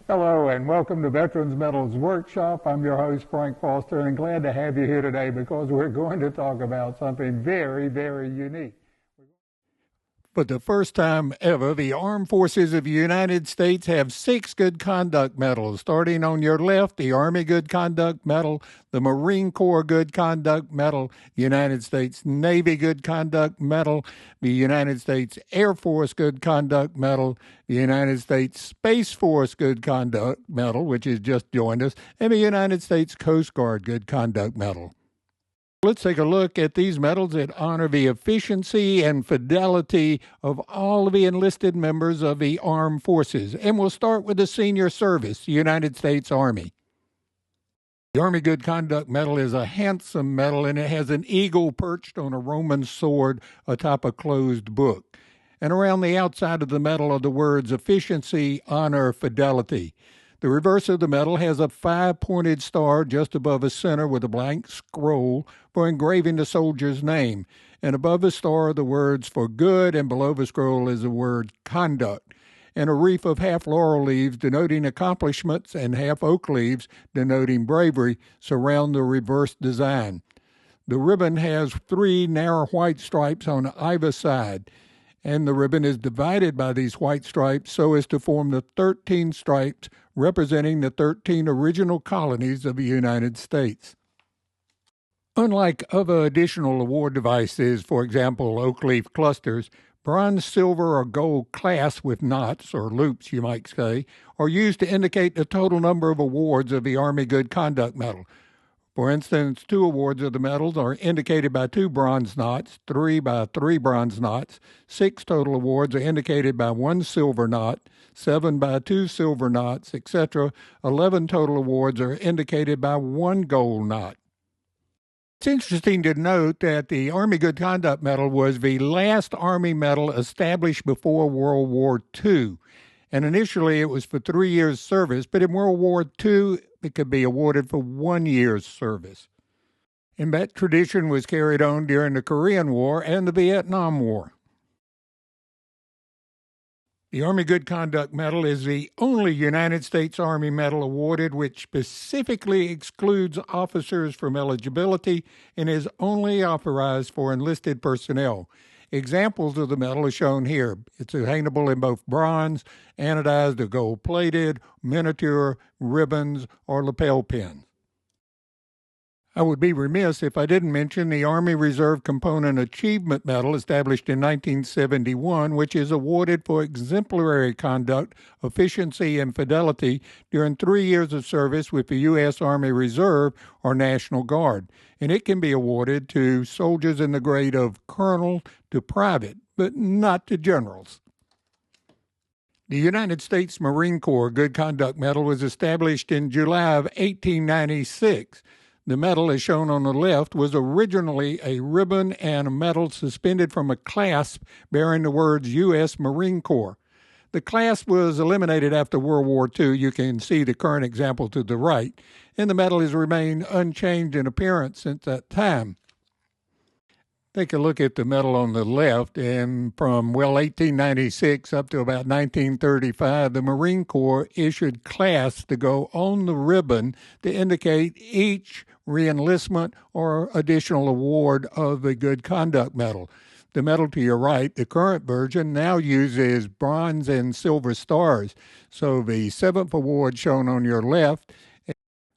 Hello and welcome to Veterans Medals Workshop. I'm your host Frank Foster and glad to have you here today because we're going to talk about something very, very unique. For the first time ever, the Armed Forces of the United States have 6 Good Conduct Medals. Starting on your left, the Army Good Conduct Medal, the Marine Corps Good Conduct Medal, the United States Navy Good Conduct Medal, the United States Air Force Good Conduct Medal, the United States Space Force Good Conduct Medal, which has just joined us, and the United States Coast Guard Good Conduct Medal. Let's take a look at these medals that honor the efficiency and fidelity of all of the enlisted members of the armed forces. And we'll start with the senior service, the United States Army. The Army Good Conduct Medal is a handsome medal, and it has an eagle perched on a Roman sword atop a closed book. And around the outside of the medal are the words efficiency, honor, fidelity. The reverse of the medal has a 5-pointed star just above the center with a blank scroll for engraving the soldier's name. And above the star are the words for good, and below the scroll is the word conduct. And a wreath of half laurel leaves denoting accomplishments and half oak leaves denoting bravery surround the reverse design. The ribbon has 3 narrow white stripes on either side, and the ribbon is divided by these white stripes so as to form the 13 stripes representing the 13 original colonies of the United States. Unlike other additional award devices, for example, oak leaf clusters, bronze, silver, or gold clasps with knots, or loops you might say, are used to indicate the total number of awards of the Army Good Conduct Medal. For instance, 2 awards of the medals are indicated by 2 bronze knots, 3 by 3 bronze knots, 6 total awards are indicated by 1 silver knot, 7 by 2 silver knots, etc. 11 total awards are indicated by 1 gold knot. It's interesting to note that the Army Good Conduct Medal was the last Army medal established before World War II. And initially it was for 3 years' service, but in World War II it could be awarded for 1 year's service. And that tradition was carried on during the Korean War and the Vietnam War. The Army Good Conduct Medal is the only United States Army medal awarded which specifically excludes officers from eligibility and is only authorized for enlisted personnel. Examples of the medal are shown here. It's attainable in both bronze, anodized or gold-plated, miniature, ribbons, or lapel pins. I would be remiss if I didn't mention the Army Reserve Component Achievement Medal established in 1971, which is awarded for exemplary conduct, efficiency, and fidelity during 3 years of service with the U.S. Army Reserve or National Guard. And it can be awarded to soldiers in the grade of colonel to private, but not to generals. The United States Marine Corps Good Conduct Medal was established in July of 1896. The medal, as shown on the left, was originally a ribbon and a medal suspended from a clasp bearing the words U.S. Marine Corps. The clasp was eliminated after World War II. You can see the current example to the right, and the medal has remained unchanged in appearance since that time. Take a look at the medal on the left, and from, 1896 up to about 1935, the Marine Corps issued clasps to go on the ribbon to indicate each reenlistment or additional award of the Good Conduct Medal. The medal to your right, the current version, now uses bronze and silver stars. So the 7th award shown on your left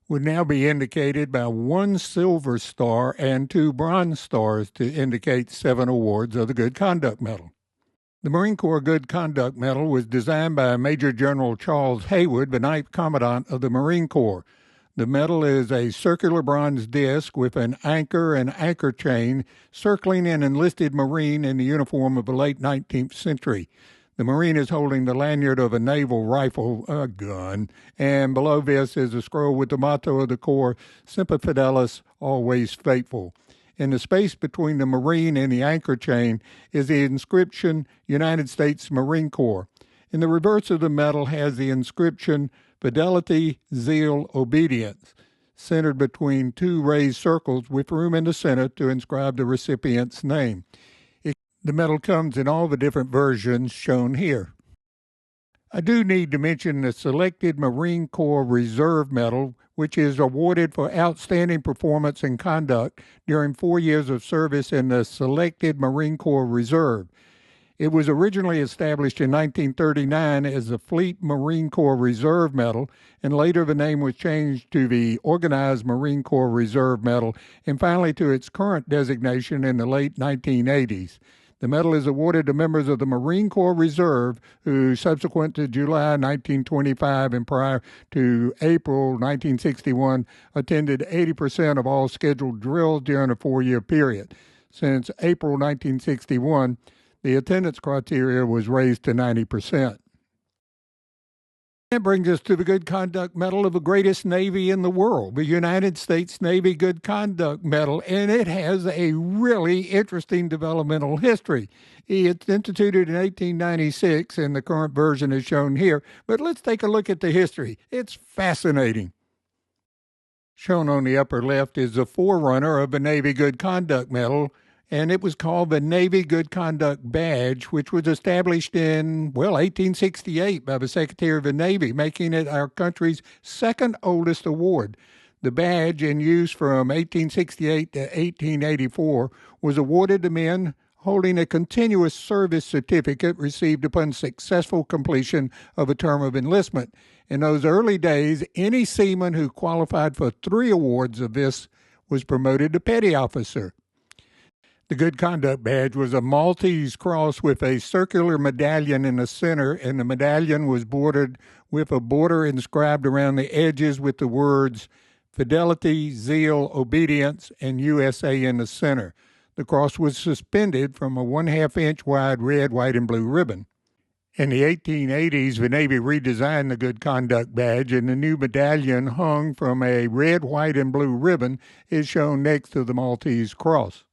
would now be indicated by 1 silver star and 2 bronze stars to indicate 7 awards of the Good Conduct Medal. The Marine Corps Good Conduct Medal was designed by Major General Charles Haywood, the 9th Commandant of the Marine Corps. The medal is a circular bronze disc with an anchor and anchor chain circling an enlisted Marine in the uniform of the late 19th century. The Marine is holding the lanyard of a naval rifle gun, and below this is a scroll with the motto of the Corps, Semper Fidelis, always faithful. In the space between the Marine and the anchor chain is the inscription, United States Marine Corps. In the reverse of the medal has the inscription, Fidelity, Zeal, Obedience, centered between 2 raised circles with room in the center to inscribe the recipient's name. The medal comes in all the different versions shown here. I do need to mention the Selected Marine Corps Reserve Medal, which is awarded for outstanding performance and conduct during 4 years of service in the Selected Marine Corps Reserve. It was originally established in 1939 as the Fleet Marine Corps Reserve Medal, and later the name was changed to the Organized Marine Corps Reserve Medal, and finally to its current designation in the late 1980s. The medal is awarded to members of the Marine Corps Reserve who, subsequent to July 1925 and prior to April 1961, attended 80% of all scheduled drills during a 4-year period. Since April 1961, the attendance criteria was raised to 90%. That brings us to the Good Conduct Medal of the greatest Navy in the world, the United States Navy Good Conduct Medal, and it has a really interesting developmental history. It's instituted in 1896, and the current version is shown here, but let's take a look at the history. It's fascinating. Shown on the upper left is the forerunner of the Navy Good Conduct Medal, and it was called the Navy Good Conduct Badge, which was established in, 1868 by the Secretary of the Navy, making it our country's second oldest award. The badge, in use from 1868 to 1884, was awarded to men holding a continuous service certificate received upon successful completion of a term of enlistment. In those early days, any seaman who qualified for 3 awards of this was promoted to petty officer. The Good Conduct Badge was a Maltese cross with a circular medallion in the center, and the medallion was bordered with a border inscribed around the edges with the words fidelity, zeal, obedience, and USA in the center. The cross was suspended from a 1/2 inch wide red, white, and blue ribbon. In the 1880s, the Navy redesigned the Good Conduct Badge, and the new medallion hung from a red, white, and blue ribbon is shown next to the Maltese cross.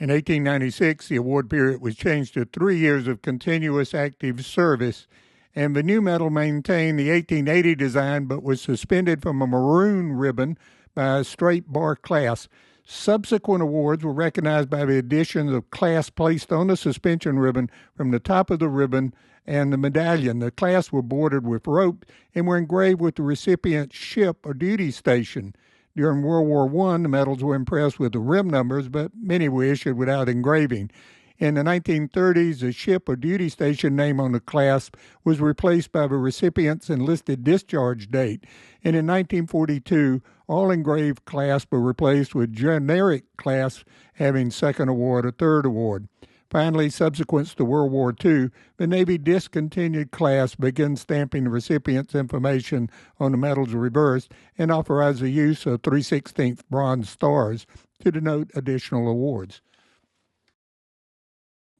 In 1896, the award period was changed to 3 years of continuous active service, and the new medal maintained the 1880 design but was suspended from a maroon ribbon by a straight bar clasp. Subsequent awards were recognized by the addition of clasps placed on the suspension ribbon from the top of the ribbon and the medallion. The clasps were bordered with rope and were engraved with the recipient's ship or duty station. During World War I, the medals were impressed with the rim numbers, but many were issued without engraving. In the 1930s, the ship or duty station name on the clasp was replaced by the recipient's enlisted discharge date. And in 1942, all engraved clasps were replaced with generic clasps having second award or third award. Finally, subsequent to World War II, the Navy discontinued clasps began stamping the recipient's information on the medal's reverse and authorized the use of 3/16 bronze stars to denote additional awards.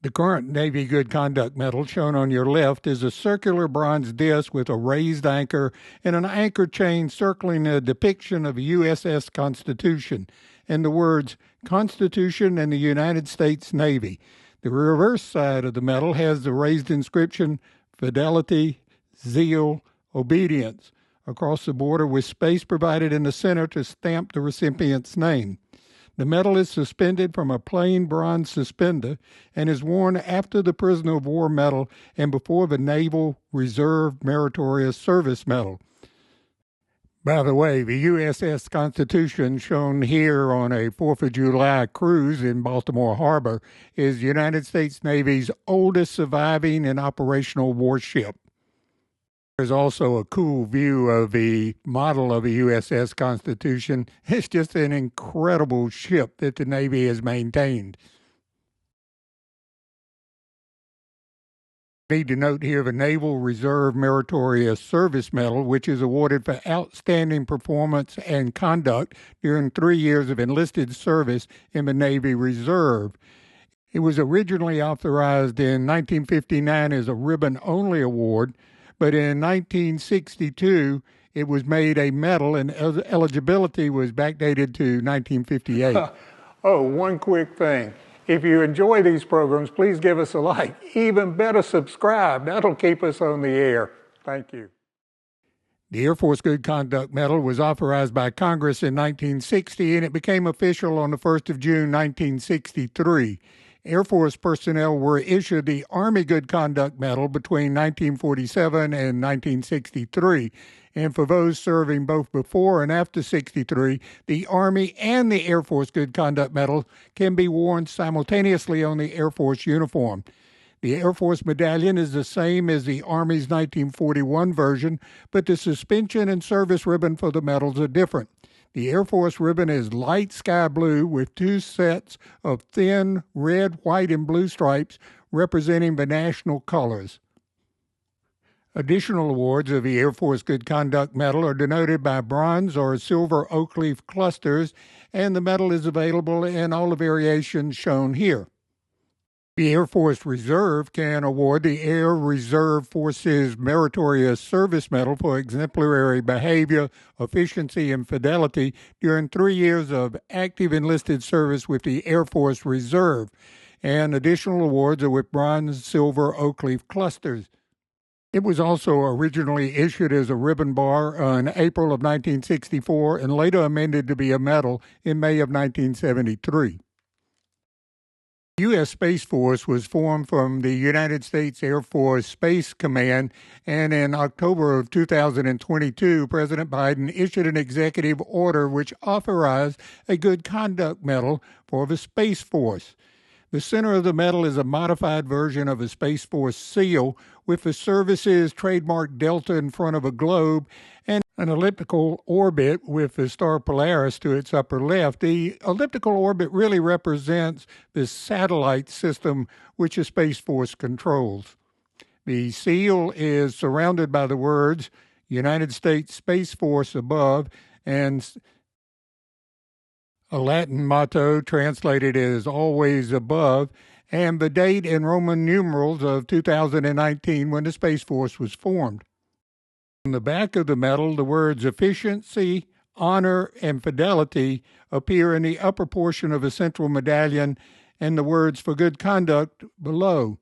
The current Navy Good Conduct Medal, shown on your left, is a circular bronze disc with a raised anchor and an anchor chain circling a depiction of the USS Constitution and the words Constitution and the United States Navy. The reverse side of the medal has the raised inscription, Fidelity, Zeal, Obedience, across the border with space provided in the center to stamp the recipient's name. The medal is suspended from a plain bronze suspender and is worn after the Prisoner of War Medal and before the Naval Reserve Meritorious Service Medal. By the way, the USS Constitution, shown here on a 4th of July cruise in Baltimore Harbor, is the United States Navy's oldest surviving and operational warship. There's also a cool view of the model of the USS Constitution. It's just an incredible ship that the Navy has maintained. Need to note here the Naval Reserve Meritorious Service Medal, which is awarded for outstanding performance and conduct during 3 years of enlisted service in the Navy Reserve. It was originally authorized in 1959 as a ribbon-only award, but in 1962 it was made a medal, and eligibility was backdated to 1958. Oh, one quick thing. If you enjoy these programs, please give us a like. Even better, subscribe. That'll keep us on the air. Thank you. The Air Force Good Conduct Medal was authorized by Congress in 1960, and it became official on the 1st of June, 1963. Air Force personnel were issued the Army Good Conduct Medal between 1947 and 1963. And for those serving both before and after 63, the Army and the Air Force Good Conduct Medal can be worn simultaneously on the Air Force uniform. The Air Force medallion is the same as the Army's 1941 version, but the suspension and service ribbon for the medals are different. The Air Force ribbon is light sky blue with two sets of thin red, white, and blue stripes representing the national colors. Additional awards of the Air Force Good Conduct Medal are denoted by bronze or silver oak leaf clusters, and the medal is available in all the variations shown here. The Air Force Reserve can award the Air Reserve Forces Meritorious Service Medal for exemplary behavior, efficiency, and fidelity during 3 years of active enlisted service with the Air Force Reserve, and additional awards are with bronze, silver, oak leaf clusters. It was also originally issued as a ribbon bar in April of 1964 and later amended to be a medal in May of 1973. The U.S. Space Force was formed from the United States Air Force Space Command, and in October of 2022, President Biden issued an executive order which authorized a Good Conduct Medal for the Space Force. The center of the medal is a modified version of a Space Force seal with the service's trademark delta in front of a globe and an elliptical orbit with the star Polaris to its upper left. The elliptical orbit really represents the satellite system which the Space Force controls. The seal is surrounded by the words United States Space Force above and a Latin motto translated as always above, and the date in Roman numerals of 2019 when the Space Force was formed. On the back of the medal, the words efficiency, honor, and fidelity appear in the upper portion of the central medallion, and the words for good conduct below.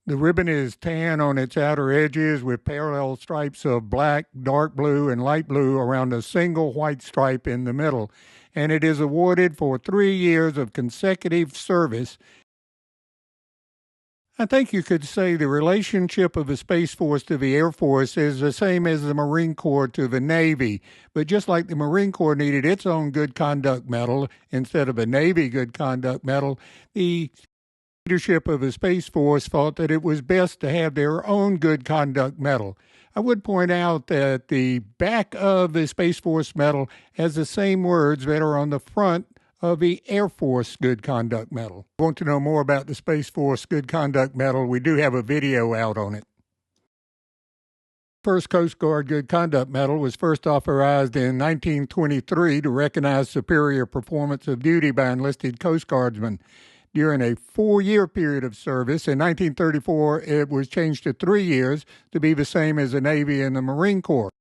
The ribbon is tan on its outer edges with parallel stripes of black, dark blue, and light blue around a single white stripe in the middle, and it is awarded for 3 years of consecutive service. I think you could say the relationship of the Space Force to the Air Force is the same as the Marine Corps to the Navy, but just like the Marine Corps needed its own Good Conduct Medal instead of a Navy Good Conduct Medal, the leadership of the Space Force thought that it was best to have their own Good Conduct Medal. I would point out that the back of the Space Force medal has the same words that are on the front of the Air Force Good Conduct Medal. If you want to know more about the Space Force Good Conduct Medal, we do have a video out on it. First Coast Guard Good Conduct Medal was first authorized in 1923 to recognize superior performance of duty by enlisted Coast Guardsmen. During a 4-year period of service, in 1934, it was changed to 3 years to be the same as the Navy and the Marine Corps.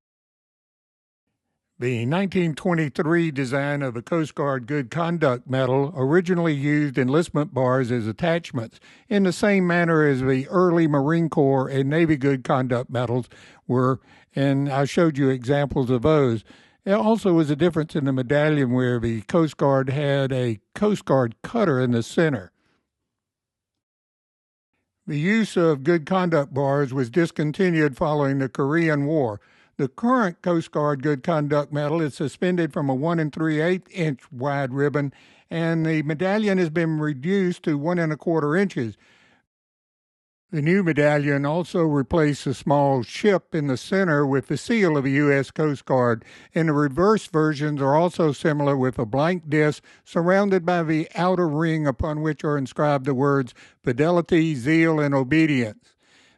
The 1923 design of the Coast Guard Good Conduct Medal originally used enlistment bars as attachments, in the same manner as the early Marine Corps and Navy Good Conduct Medals were, and I showed you examples of those. There also was a difference in the medallion where the Coast Guard had a Coast Guard cutter in the center. The use of good conduct bars was discontinued following the Korean War. The current Coast Guard Good Conduct Medal is suspended from a 1 3/8 inch wide ribbon, and the medallion has been reduced to 1 1/4 inches. The new medallion also replaced a small ship in the center with the seal of the U.S. Coast Guard, and the reverse versions are also similar with a blank disc surrounded by the outer ring upon which are inscribed the words fidelity, zeal, and obedience.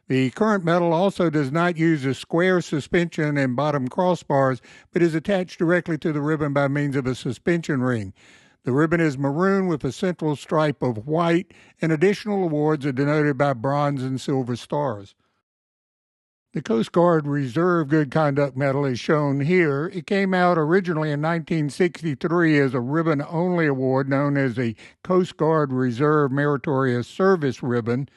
The current medal also does not use a square suspension and bottom crossbars, but is attached directly to the ribbon by means of a suspension ring. The ribbon is maroon with a central stripe of white, and additional awards are denoted by bronze and silver stars. The Coast Guard Reserve Good Conduct Medal is shown here. It came out originally in 1963 as a ribbon-only award known as the Coast Guard Reserve Meritorious Service Ribbon,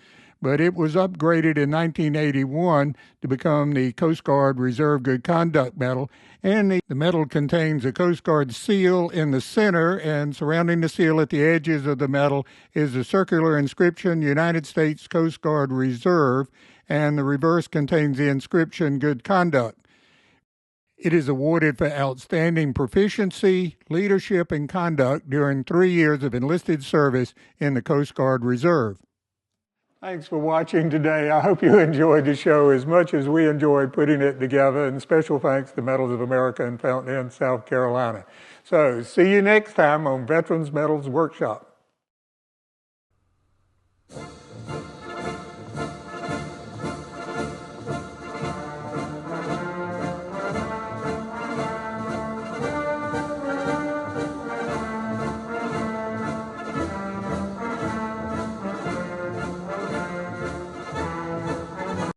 but it was upgraded in 1981 to become the Coast Guard Reserve Good Conduct Medal. And the medal contains a Coast Guard seal in the center, and surrounding the seal at the edges of the medal is a circular inscription, United States Coast Guard Reserve, and the reverse contains the inscription, Good Conduct. It is awarded for outstanding proficiency, leadership, and conduct during 3 years of enlisted service in the Coast Guard Reserve. Thanks for watching today. I hope you enjoyed the show as much as we enjoyed putting it together, and special thanks to Medals of America in Fountain Inn, South Carolina. So, see you next time on Veterans Medals Workshop.